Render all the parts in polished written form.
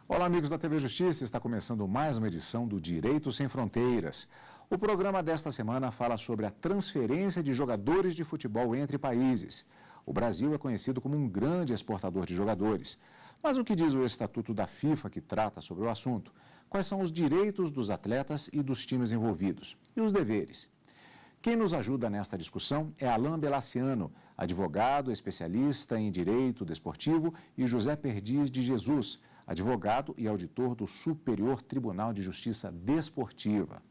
Olá, amigos da TV Justiça, está começando mais uma edição do Direito Sem Fronteiras. O programa desta semana fala sobre a transferência de jogadores de futebol entre países. O Brasil é conhecido como um grande exportador de jogadores. Mas o que diz o Estatuto da FIFA que trata sobre o assunto? Quais são os direitos dos atletas e dos times envolvidos? E os deveres? Quem nos ajuda nesta discussão é Alain Belaciano, advogado, especialista em direito desportivo, e José Perdiz de Jesus, advogado e auditor do Superior Tribunal de Justiça Desportiva.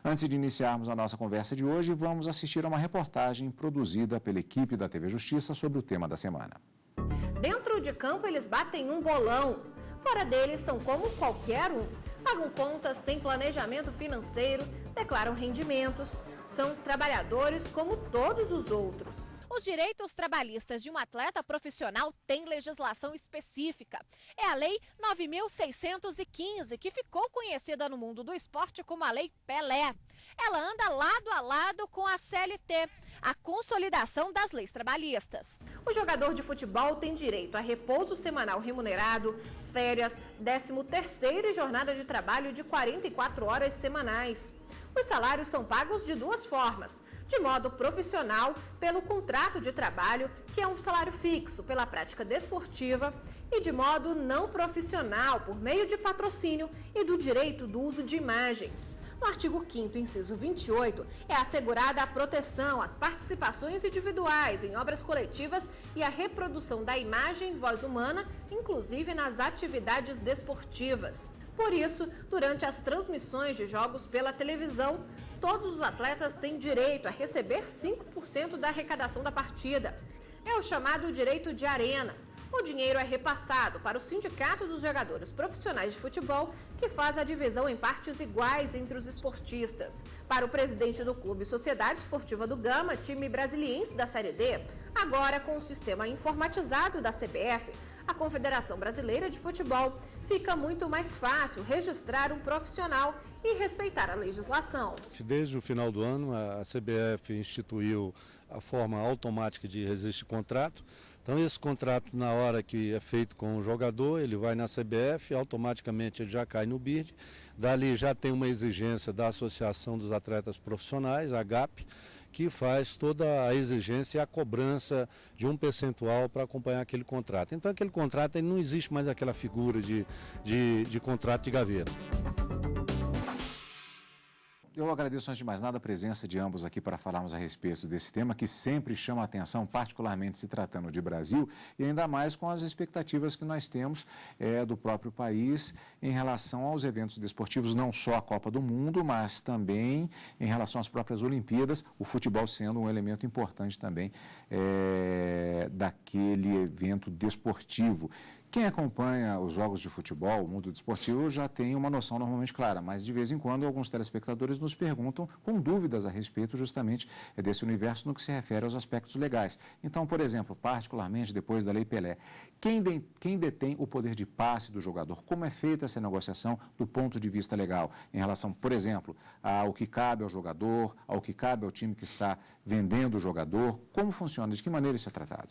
Antes de iniciarmos a nossa conversa de hoje, vamos assistir a uma reportagem produzida pela equipe da TV Justiça sobre o tema da semana. Dentro de campo, eles batem um bolão. Fora deles, são como qualquer um. Pagam contas, têm planejamento financeiro, declaram rendimentos. São trabalhadores como todos os outros. Os direitos trabalhistas de um atleta profissional têm legislação específica. É a Lei 9.615, que ficou conhecida no mundo do esporte como a Lei Pelé. Ela anda lado a lado com a CLT, a Consolidação das Leis Trabalhistas. O jogador de futebol tem direito a repouso semanal remunerado, férias, 13º e jornada de trabalho de 44 horas semanais. Os salários são pagos de duas formas: de modo profissional, pelo contrato de trabalho, que é um salário fixo pela prática desportiva, e de modo não profissional, por meio de patrocínio e do direito do uso de imagem. No artigo 5º, inciso 28, é assegurada a proteção às participações individuais em obras coletivas e a reprodução da imagem e voz humana, inclusive nas atividades desportivas. Por isso, durante as transmissões de jogos pela televisão, todos os atletas têm direito a receber 5% da arrecadação da partida. É o chamado direito de arena. O dinheiro é repassado para o Sindicato dos Jogadores Profissionais de Futebol, que faz a divisão em partes iguais entre os esportistas. Para o presidente do Clube Sociedade Esportiva do Gama, time brasiliense da Série D, agora com o sistema informatizado da CBF, a Confederação Brasileira de Futebol, fica muito mais fácil registrar um profissional e respeitar a legislação. Desde o final do ano, a CBF instituiu a forma automática de registro de contrato. Então, esse contrato, na hora que é feito com o jogador, ele vai na CBF, automaticamente ele já cai no BID. Dali já tem uma exigência da Associação dos Atletas Profissionais, a AGAP, que faz toda a exigência e a cobrança de um percentual para acompanhar aquele contrato. Então, aquele contrato, ele não existe mais aquela figura de contrato de gaveta. Eu agradeço, antes de mais nada, a presença de ambos aqui para falarmos a respeito desse tema que sempre chama a atenção, particularmente se tratando de Brasil, e ainda mais com as expectativas que nós temos do próprio país em relação aos eventos desportivos, não só a Copa do Mundo, mas também em relação às próprias Olimpíadas, o futebol sendo um elemento importante também daquele evento desportivo. Quem acompanha os jogos de futebol, o mundo desportivo, já tem uma noção normalmente clara, mas de vez em quando alguns telespectadores nos perguntam com dúvidas a respeito justamente desse universo no que se refere aos aspectos legais. Então, por exemplo, particularmente depois da Lei Pelé, quem detém o poder de passe do jogador? Como é feita essa negociação do ponto de vista legal em relação, por exemplo, ao que cabe ao jogador, ao que cabe ao time que está vendendo o jogador? Como funciona? De que maneira isso é tratado?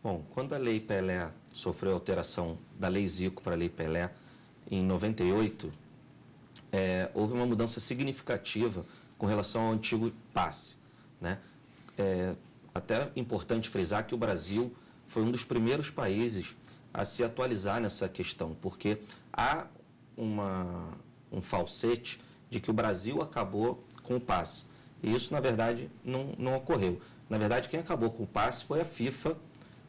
Bom, quando a Lei Pelé sofreu a alteração da Lei Zico para a Lei Pelé, em 98, houve uma mudança significativa com relação ao antigo passe, né? Até importante frisar que o Brasil foi um dos primeiros países a se atualizar nessa questão, porque há um falsete de que o Brasil acabou com o passe. E isso, na verdade, não ocorreu. Na verdade, quem acabou com o passe foi a FIFA,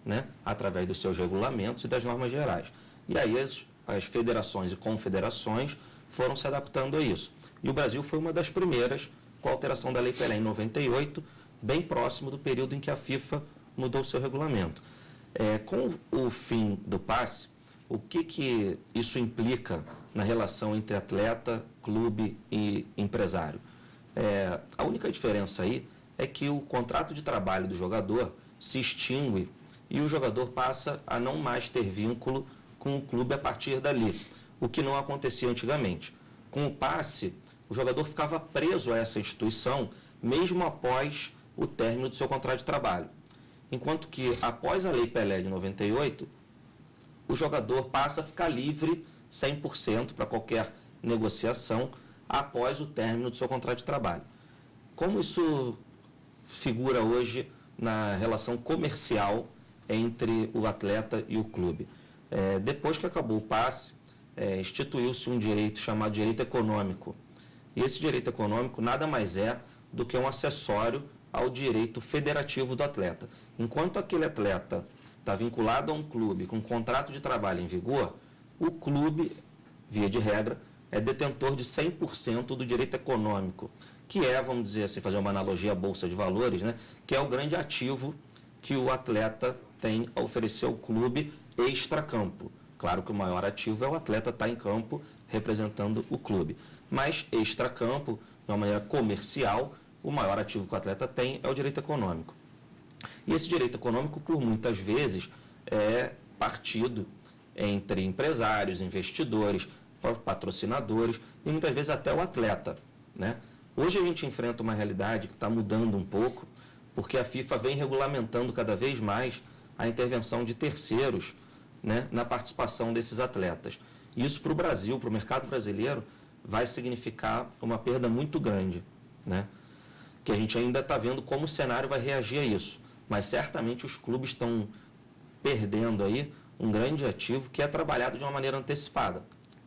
né, através dos seus regulamentos e das normas gerais. E aí as federações e confederações foram se adaptando a isso. E o Brasil foi uma das primeiras com a alteração da Lei Pelé em 98, bem próximo do período em que a FIFA mudou o seu regulamento. Com o fim do passe, o que isso implica na relação entre atleta, clube e empresário? A única diferença aí é que o contrato de trabalho do jogador se extingue e o jogador passa a não mais ter vínculo com o clube a partir dali, o que não acontecia antigamente. Com o passe, o jogador ficava preso a essa instituição, mesmo após o término do seu contrato de trabalho. Enquanto que, após a Lei Pelé de 98, o jogador passa a ficar livre 100% para qualquer negociação após o término do seu contrato de trabalho. Como isso figura hoje na relação comercial entre o atleta e o clube? Depois que acabou o passe, instituiu-se um direito chamado direito econômico. E esse direito econômico nada mais é do que um acessório ao direito federativo do atleta. Enquanto aquele atleta está vinculado a um clube com um contrato de trabalho em vigor, o clube, via de regra, é detentor de 100% do direito econômico, que é, vamos dizer assim, fazer uma analogia à Bolsa de Valores, né, que é o grande ativo que o atleta tem a oferecer ao clube extracampo. Claro que o maior ativo é o atleta estar em campo representando o clube. Mas extracampo, de uma maneira comercial, o maior ativo que o atleta tem é o direito econômico. E esse direito econômico, por muitas vezes, é partido entre empresários, investidores, patrocinadores e muitas vezes até o atleta, né? Hoje a gente enfrenta uma realidade que está mudando um pouco, porque a FIFA vem regulamentando cada vez mais a intervenção de terceiros, né, na participação desses atletas. E isso para o Brasil, para o mercado brasileiro, vai significar uma perda muito grande, né? Que a gente ainda está vendo como o cenário vai reagir a isso. Mas certamente os clubes estão perdendo aí um grande ativo que é trabalhado de uma maneira antecipada.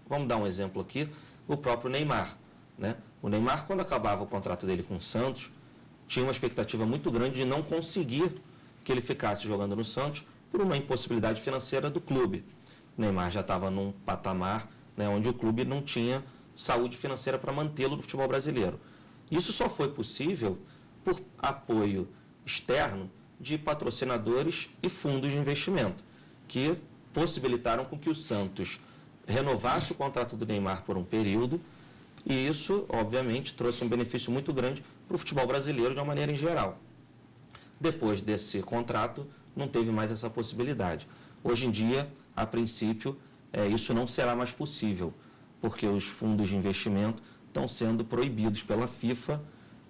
Vamos dar um exemplo aqui, o próprio Neymar, né? O Neymar, quando acabava o contrato dele com o Santos, tinha uma expectativa muito grande de não conseguir que ele ficasse jogando no Santos por uma impossibilidade financeira do clube. O Neymar já estava num patamar, né, onde o clube não tinha saúde financeira para mantê-lo no futebol brasileiro. Isso só foi possível por apoio externo de patrocinadores e fundos de investimento, que possibilitaram com que o Santos renovasse o contrato do Neymar por um período, e isso, obviamente, trouxe um benefício muito grande para o futebol brasileiro de uma maneira em geral. Depois desse contrato, não teve mais essa possibilidade. Hoje em dia, a princípio, isso não será mais possível, porque os fundos de investimento estão sendo proibidos pela FIFA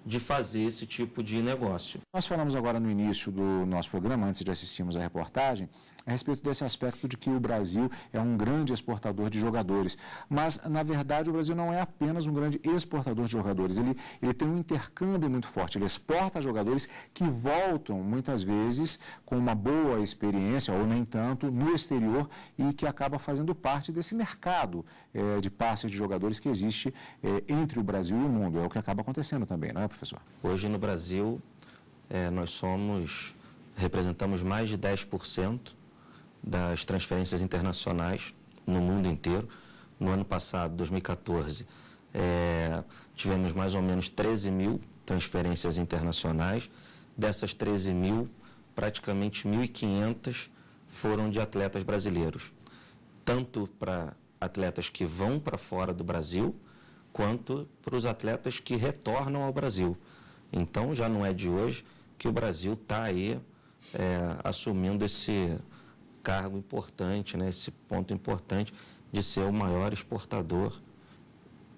de fazer esse tipo de negócio. Nós falamos agora no início do nosso programa, antes de assistirmos a reportagem, a respeito desse aspecto de que o Brasil é um grande exportador de jogadores. Mas, na verdade, o Brasil não é apenas um grande exportador de jogadores. Ele tem um intercâmbio muito forte. Ele exporta jogadores que voltam, muitas vezes, com uma boa experiência, ou nem tanto, no exterior, e que acaba fazendo parte desse mercado de passe de jogadores que existe entre o Brasil e o mundo. É o que acaba acontecendo também, não é, professor? Hoje no Brasil, nós representamos mais de 10% das transferências internacionais no mundo inteiro. No ano passado, 2014, tivemos mais ou menos 13 mil transferências internacionais. Dessas 13 mil, praticamente 1.500 foram de atletas brasileiros, tanto para atletas que vão para fora do Brasil, quanto para os atletas que retornam ao Brasil. Então, já não é de hoje que o Brasil está aí assumindo esse cargo importante, né, esse ponto importante de ser o maior exportador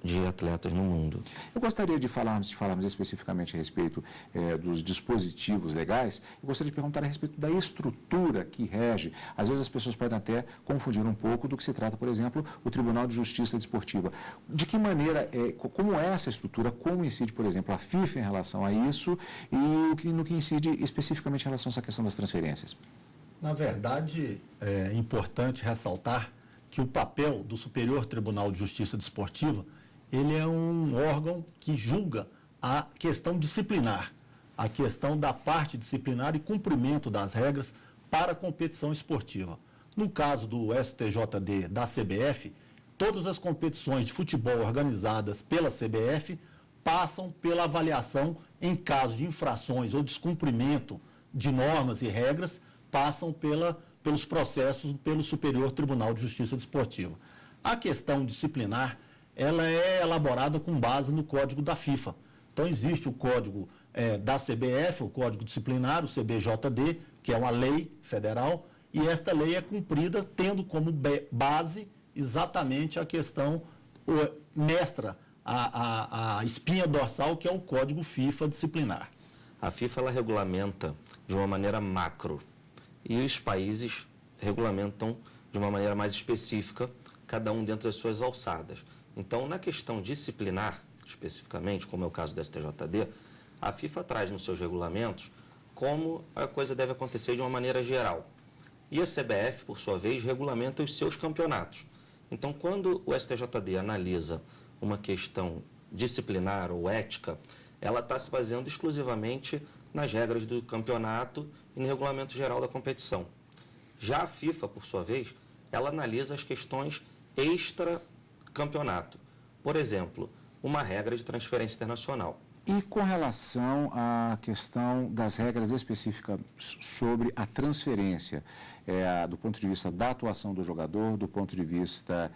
de atletas no mundo. Eu gostaria de falarmos especificamente a respeito dos dispositivos legais. Eu gostaria de perguntar a respeito da estrutura que rege. Às vezes as pessoas podem até confundir um pouco do que se trata, por exemplo, o Tribunal de Justiça Desportiva. De que maneira, como é essa estrutura, como incide, por exemplo, a FIFA em relação a isso e no que incide especificamente em relação a essa questão das transferências? Na verdade, é importante ressaltar que o papel do Superior Tribunal de Justiça Desportiva, ele é um órgão que julga a questão disciplinar, a questão da parte disciplinar e cumprimento das regras para a competição esportiva. No caso do STJD da CBF, todas as competições de futebol organizadas pela CBF passam pela avaliação em caso de infrações ou descumprimento de normas e regras, passam pelos processos pelo Superior Tribunal de Justiça Desportiva. A questão disciplinar, ela é elaborada com base no Código da FIFA. Então, existe o Código da CBF, o Código Disciplinar, o CBJD, que é uma lei federal, e esta lei é cumprida tendo como base exatamente a questão mestra, a espinha dorsal, que é o Código FIFA Disciplinar. A FIFA ela regulamenta de uma maneira macro e os países regulamentam de uma maneira mais específica cada um dentro das suas alçadas. Então, na questão disciplinar, especificamente, como é o caso do STJD, a FIFA traz nos seus regulamentos como a coisa deve acontecer de uma maneira geral. E a CBF, por sua vez, regulamenta os seus campeonatos. Então, quando o STJD analisa uma questão disciplinar ou ética, ela está se baseando exclusivamente nas regras do campeonato e no regulamento geral da competição. Já a FIFA, por sua vez, ela analisa as questões extra-campeonato. Por exemplo, uma regra de transferência internacional. E com relação à questão das regras específicas sobre a transferência, do ponto de vista da atuação do jogador, do ponto de vista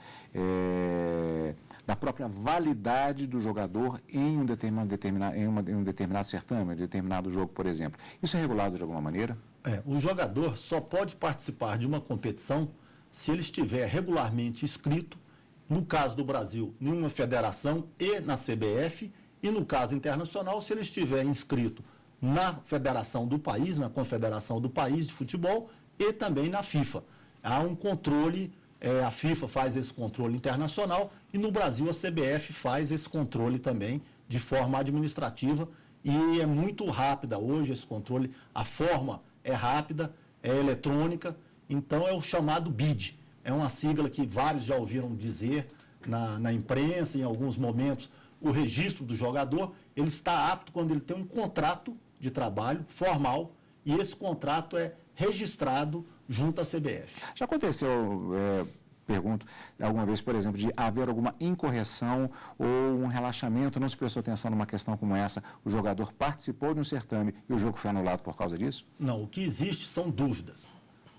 da própria validade do jogador em um determinado certame, em um determinado jogo, por exemplo. Isso é regulado de alguma maneira? O jogador só pode participar de uma competição se ele estiver regularmente inscrito, no caso do Brasil, em uma federação e na CBF, e no caso internacional, se ele estiver inscrito na federação do país, na confederação do país de futebol e também na FIFA. Há um controle, a FIFA faz esse controle internacional e no Brasil a CBF faz esse controle também de forma administrativa e é muito rápida hoje esse controle, a forma é rápida, é eletrônica, então é o chamado BID. É uma sigla que vários já ouviram dizer na imprensa, em alguns momentos. O registro do jogador, ele está apto quando ele tem um contrato de trabalho formal e esse contrato é registrado junto à CBF. Já aconteceu, pergunto, alguma vez, por exemplo, de haver alguma incorreção ou um relaxamento, não se prestou atenção numa questão como essa, o jogador participou de um certame e o jogo foi anulado por causa disso? Não, o que existe são dúvidas.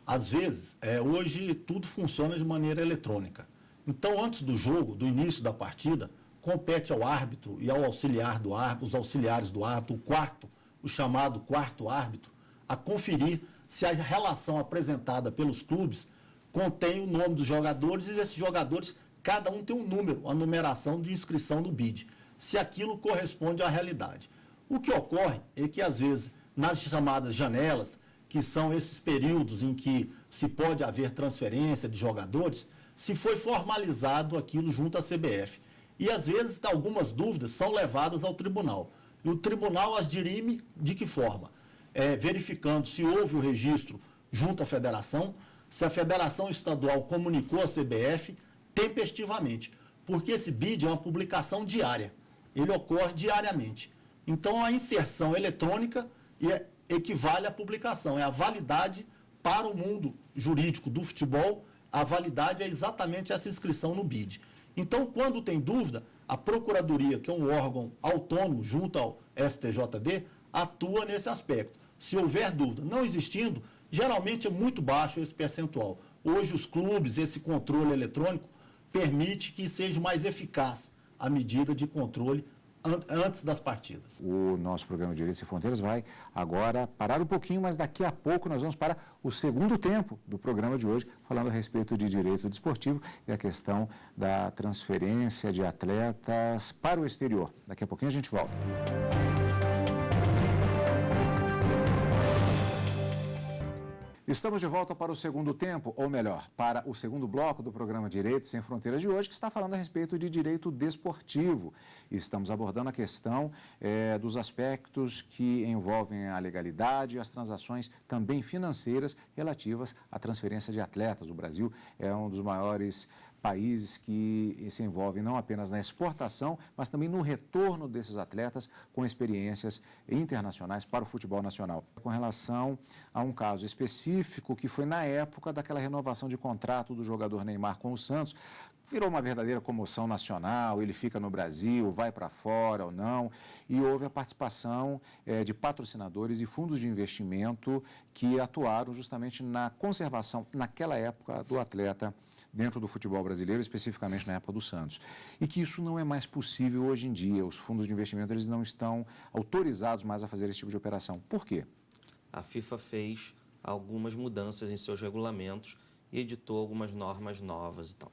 Às vezes, hoje tudo funciona de maneira eletrônica. Então, antes do jogo, do início da partida, compete ao árbitro e ao auxiliar do árbitro, os auxiliares do árbitro, o chamado quarto árbitro, a conferir se a relação apresentada pelos clubes contém o nome dos jogadores e esses jogadores, cada um tem um número, a numeração de inscrição no BID, se aquilo corresponde à realidade. O que ocorre é que, às vezes, nas chamadas janelas, que são esses períodos em que se pode haver transferência de jogadores, se foi formalizado aquilo junto à CBF. E, às vezes, algumas dúvidas são levadas ao tribunal. E o tribunal as dirime de que forma? Verificando se houve o registro junto à federação, se a federação estadual comunicou à CBF tempestivamente. Porque esse BID é uma publicação diária. Ele ocorre diariamente. Então, a inserção eletrônica equivale à publicação. É a validade para o mundo jurídico do futebol, a validade é exatamente essa inscrição no BID. Então, quando tem dúvida, a Procuradoria, que é um órgão autônomo junto ao STJD, atua nesse aspecto. Se houver dúvida, não existindo, geralmente é muito baixo esse percentual. Hoje, os clubes, esse controle eletrônico, permite que seja mais eficaz a medida de controle antes das partidas. O nosso programa Direitos e Fronteiras vai agora parar um pouquinho, mas daqui a pouco nós vamos para o segundo tempo do programa de hoje, falando a respeito de direito desportivo e a questão da transferência de atletas para o exterior. Daqui a pouquinho a gente volta. Estamos de volta para o segundo tempo, ou melhor, para o segundo bloco do programa Direitos Sem Fronteiras de hoje, que está falando a respeito de direito desportivo. Estamos abordando a questão dos aspectos que envolvem a legalidade e as transações também financeiras relativas à transferência de atletas. O Brasil é um dos maiores países que se envolvem não apenas na exportação, mas também no retorno desses atletas com experiências internacionais para o futebol nacional. Com relação a um caso específico que foi na época daquela renovação de contrato do jogador Neymar com o Santos, virou uma verdadeira comoção nacional, ele fica no Brasil, vai para fora ou não, e houve a participação de patrocinadores e fundos de investimento que atuaram justamente na conservação, naquela época, do atleta dentro do futebol brasileiro, especificamente na época do Santos. E que isso não é mais possível hoje em dia, os fundos de investimento eles não estão autorizados mais a fazer esse tipo de operação. Por quê? A FIFA fez algumas mudanças em seus regulamentos e editou algumas normas novas e tal.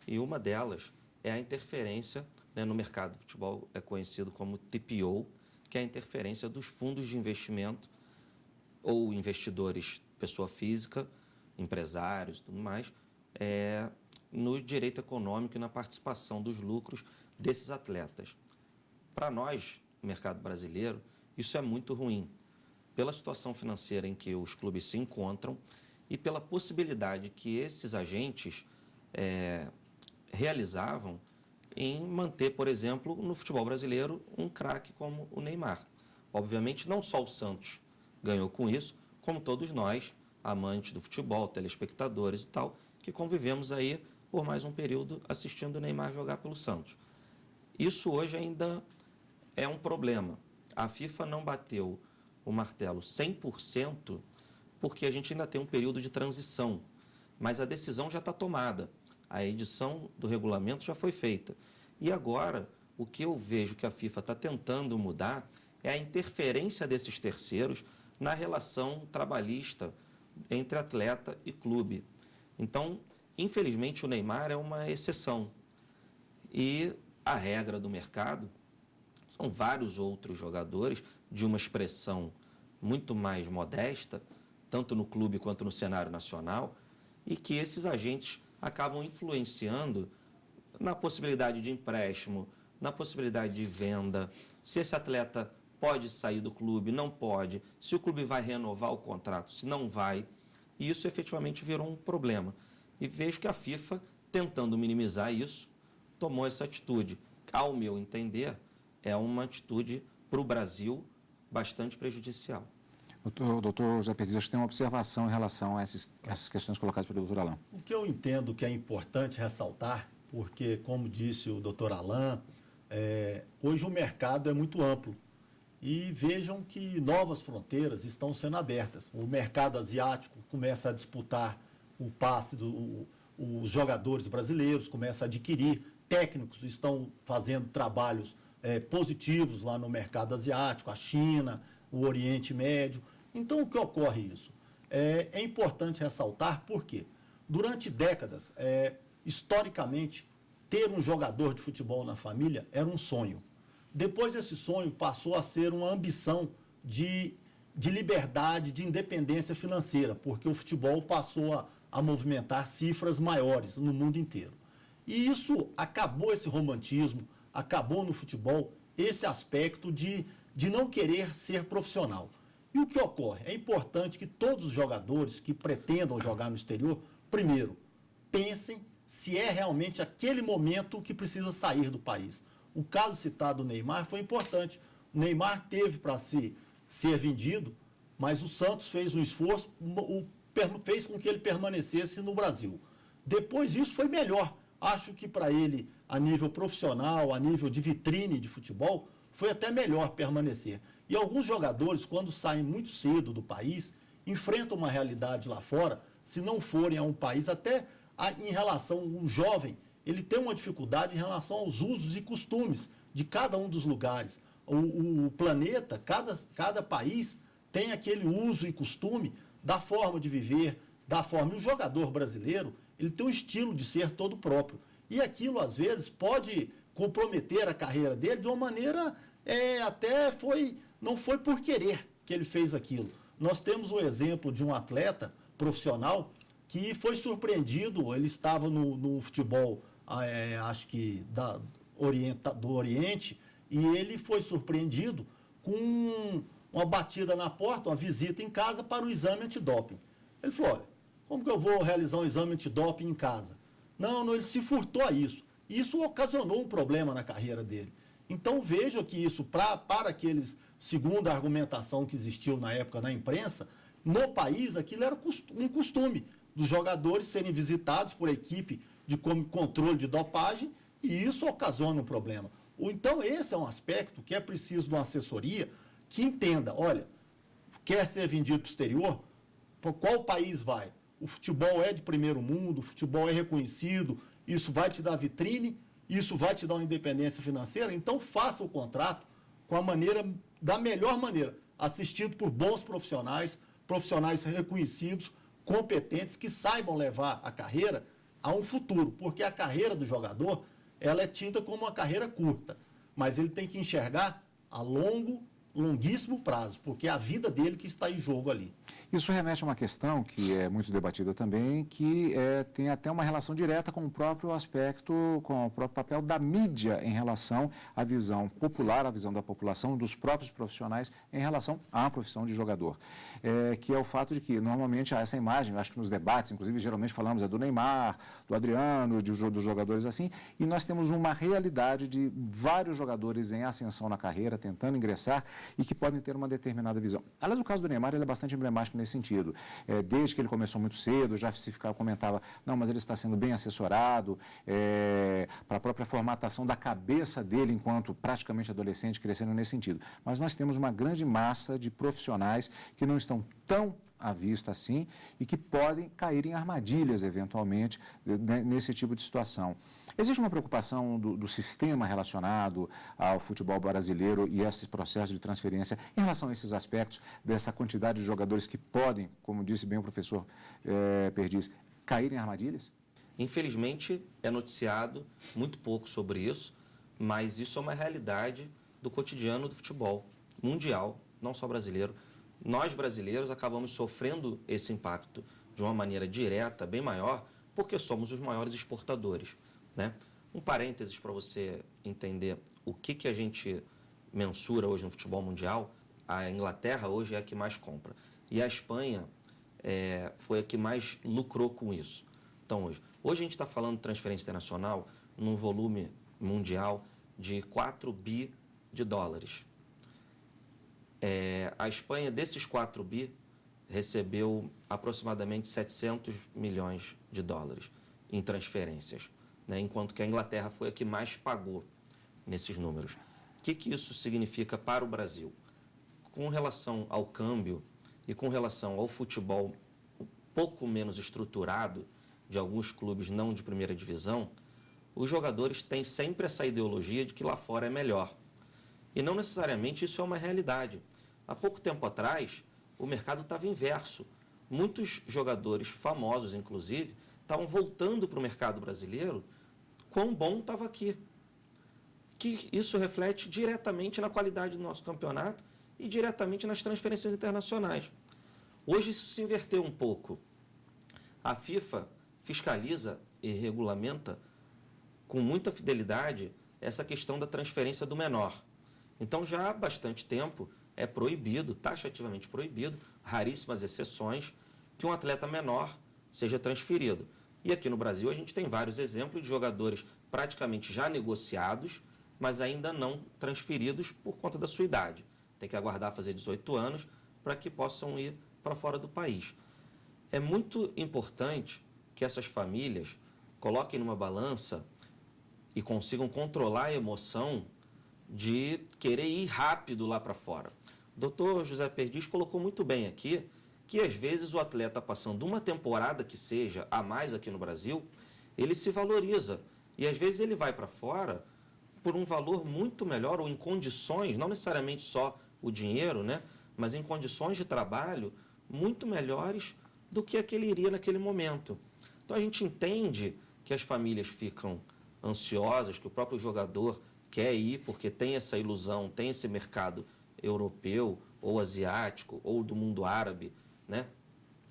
E uma delas é a interferência, no mercado de futebol é conhecido como TPO, que é a interferência dos fundos de investimento ou investidores, pessoa física, empresários e tudo mais, no direito econômico e na participação dos lucros desses atletas. Para nós, mercado brasileiro, isso é muito ruim, pela situação financeira em que os clubes se encontram e pela possibilidade que esses agentes realizavam em manter, por exemplo, no futebol brasileiro, um craque como o Neymar. Obviamente, não só o Santos ganhou com isso, como todos nós, amantes do futebol, telespectadores e tal, que convivemos aí por mais um período assistindo o Neymar jogar pelo Santos. Isso hoje ainda é um problema. A FIFA não bateu o martelo 100% porque a gente ainda tem um período de transição, mas a decisão já está tomada. A edição do regulamento já foi feita. E agora, o que eu vejo que a FIFA está tentando mudar é a interferência desses terceiros na relação trabalhista entre atleta e clube. Então, infelizmente, o Neymar é uma exceção. E a regra do mercado são vários outros jogadores de uma expressão muito mais modesta, tanto no clube quanto no cenário nacional, e que esses agentes acabam influenciando na possibilidade de empréstimo, na possibilidade de venda, se esse atleta pode sair do clube, não pode, se o clube vai renovar o contrato, se não vai. E isso efetivamente virou um problema. E vejo que a FIFA, tentando minimizar isso, tomou essa atitude. Ao meu entender, é uma atitude para o Brasil bastante prejudicial. Doutor José Perdiz, acho que tem uma observação em relação a essas questões colocadas pelo doutor Alain. O que eu entendo que é importante ressaltar, porque, como disse o doutor Alain, hoje o mercado é muito amplo. E vejam que novas fronteiras estão sendo abertas. O mercado asiático começa a disputar o passe os jogadores brasileiros, começa a adquirir, técnicos estão fazendo trabalhos positivos lá no mercado asiático, a China, o Oriente Médio. Então, o que ocorre isso? É importante ressaltar porque, durante décadas, historicamente, ter um jogador de futebol na família era um sonho. Depois, esse sonho passou a ser uma ambição de liberdade, de independência financeira, porque o futebol passou a movimentar cifras maiores no mundo inteiro. E isso acabou, esse romantismo, acabou no futebol esse aspecto de não querer ser profissional. E o que ocorre? É importante que todos os jogadores que pretendam jogar no exterior, primeiro, pensem se é realmente aquele momento que precisa sair do país. O caso citado do Neymar foi importante. O Neymar teve para ser vendido, mas o Santos fez um esforço, fez com que ele permanecesse no Brasil. Depois isso foi melhor. Acho que para ele, a nível profissional, a nível de vitrine de futebol, foi até melhor permanecer. E alguns jogadores, quando saem muito cedo do país, enfrentam uma realidade lá fora, se não forem a um país, até em relação a um jovem, ele tem uma dificuldade em relação aos usos e costumes de cada um dos lugares. O planeta, cada país tem aquele uso e costume da forma de viver, da forma. E o jogador brasileiro, ele tem um estilo de ser todo próprio. E aquilo, às vezes, pode comprometer a carreira dele de uma maneira, não foi por querer que ele fez aquilo. Nós temos o exemplo de um atleta profissional que foi surpreendido, ele estava no futebol, acho que do Oriente, e ele foi surpreendido com uma batida na porta, uma visita em casa para o exame antidoping. Ele falou, olha, como que eu vou realizar um exame antidoping em casa? Não, ele se furtou a isso. Isso ocasionou um problema na carreira dele. Então, veja que isso, para aqueles, segundo a argumentação que existiu na época na imprensa, no país aquilo era um costume dos jogadores serem visitados por equipe de controle de dopagem e isso ocasiona um problema. Então, esse é um aspecto que é preciso de uma assessoria que entenda, olha, quer ser vendido para o exterior, para qual país vai? O futebol é de primeiro mundo, o futebol é reconhecido, isso vai te dar vitrine, isso vai te dar uma independência financeira, então faça o contrato da melhor maneira, assistido por bons profissionais, profissionais reconhecidos, competentes, que saibam levar a carreira a um futuro, porque a carreira do jogador, ela é tida como uma carreira curta, mas ele tem que enxergar a longo longuíssimo prazo, porque é a vida dele que está em jogo ali. Isso remete a uma questão que é muito debatida também, que tem até uma relação direta com o próprio aspecto, com o próprio papel da mídia em relação à visão popular, à visão da população, dos próprios profissionais em relação à profissão de jogador. Que é o fato de que, normalmente, há essa imagem, acho que nos debates, inclusive, geralmente falamos do Neymar, do Adriano, dos jogadores assim, e nós temos uma realidade de vários jogadores em ascensão na carreira, tentando ingressar, e que podem ter uma determinada visão. Aliás, o caso do Neymar ele é bastante emblemático nesse sentido. Desde que ele começou muito cedo, já se comentava, não, mas ele está sendo bem assessorado, para a própria formatação da cabeça dele enquanto praticamente adolescente, crescendo nesse sentido. Mas nós temos uma grande massa de profissionais que não estão tão à vista assim e que podem cair em armadilhas, eventualmente, nesse tipo de situação. Existe uma preocupação do sistema relacionado ao futebol brasileiro e esses processos de transferência em relação a esses aspectos, dessa quantidade de jogadores que podem, como disse bem o professor Perdiz, cair em armadilhas? Infelizmente, é noticiado muito pouco sobre isso, mas isso é uma realidade do cotidiano do futebol mundial, não só brasileiro. Nós, brasileiros, acabamos sofrendo esse impacto de uma maneira direta, bem maior, porque somos os maiores exportadores, né? Um parênteses para você entender o que a gente mensura hoje no futebol mundial. A Inglaterra hoje é a que mais compra e a Espanha foi a que mais lucrou com isso. Então, hoje a gente está falando de transferência internacional num volume mundial de 4 bi de dólares. A Espanha, desses 4 bi, recebeu aproximadamente 700 milhões de dólares em transferências, né? Enquanto que a Inglaterra foi a que mais pagou nesses números. O que isso significa para o Brasil? Com relação ao câmbio e com relação ao futebol um pouco menos estruturado de alguns clubes não de primeira divisão, os jogadores têm sempre essa ideologia de que lá fora é melhor. E não necessariamente isso é uma realidade. Há pouco tempo atrás, o mercado estava inverso. Muitos jogadores famosos, inclusive, estavam voltando para o mercado brasileiro, quão bom estava aqui. Que isso reflete diretamente na qualidade do nosso campeonato e diretamente nas transferências internacionais. Hoje isso se inverteu um pouco. A FIFA fiscaliza e regulamenta com muita fidelidade essa questão da transferência do menor. Então, já há bastante tempo, é proibido, taxativamente proibido, raríssimas exceções, que um atleta menor seja transferido. E aqui no Brasil a gente tem vários exemplos de jogadores praticamente já negociados, mas ainda não transferidos por conta da sua idade. Tem que aguardar fazer 18 anos para que possam ir para fora do país. É muito importante que essas famílias coloquem numa balança e consigam controlar a emoção de querer ir rápido lá para fora. O doutor José Perdiz colocou muito bem aqui que, às vezes, o atleta passando uma temporada que seja a mais aqui no Brasil, ele se valoriza. E, às vezes, ele vai para fora por um valor muito melhor ou em condições, não necessariamente só o dinheiro, né, mas em condições de trabalho muito melhores do que aquele iria naquele momento. Então, a gente entende que as famílias ficam ansiosas, que o próprio jogador quer ir porque tem essa ilusão, tem esse mercado europeu ou asiático ou do mundo árabe, né,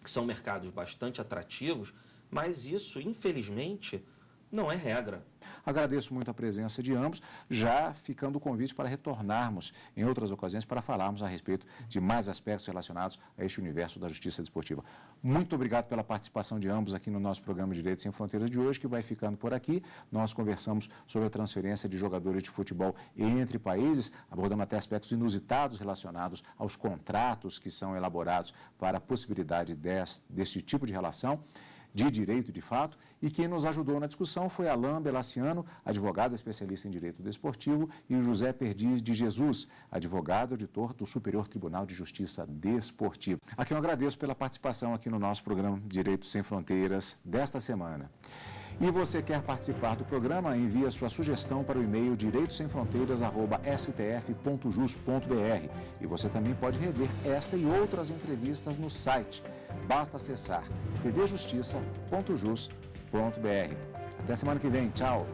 que são mercados bastante atrativos, mas isso, infelizmente, não é regra. Agradeço muito a presença de ambos, já ficando o convite para retornarmos em outras ocasiões para falarmos a respeito de mais aspectos relacionados a este universo da justiça desportiva. Muito obrigado pela participação de ambos aqui no nosso programa Direito Sem Fronteiras de hoje, que vai ficando por aqui. Nós conversamos sobre a transferência de jogadores de futebol entre países, abordando até aspectos inusitados relacionados aos contratos que são elaborados para a possibilidade desse tipo de relação, de direito de fato, e quem nos ajudou na discussão foi Alain Belaciano, advogado especialista em direito desportivo, e o José Perdiz de Jesus, advogado auditor do Superior Tribunal de Justiça Desportiva. A quem eu agradeço pela participação aqui no nosso programa Direito Sem Fronteiras desta semana. E você quer participar do programa? Envie a sua sugestão para o e-mail direitosemfronteiras@stf.jus.br. E você também pode rever esta e outras entrevistas no site. Basta acessar tvjustiça.jus.br. Até semana que vem. Tchau!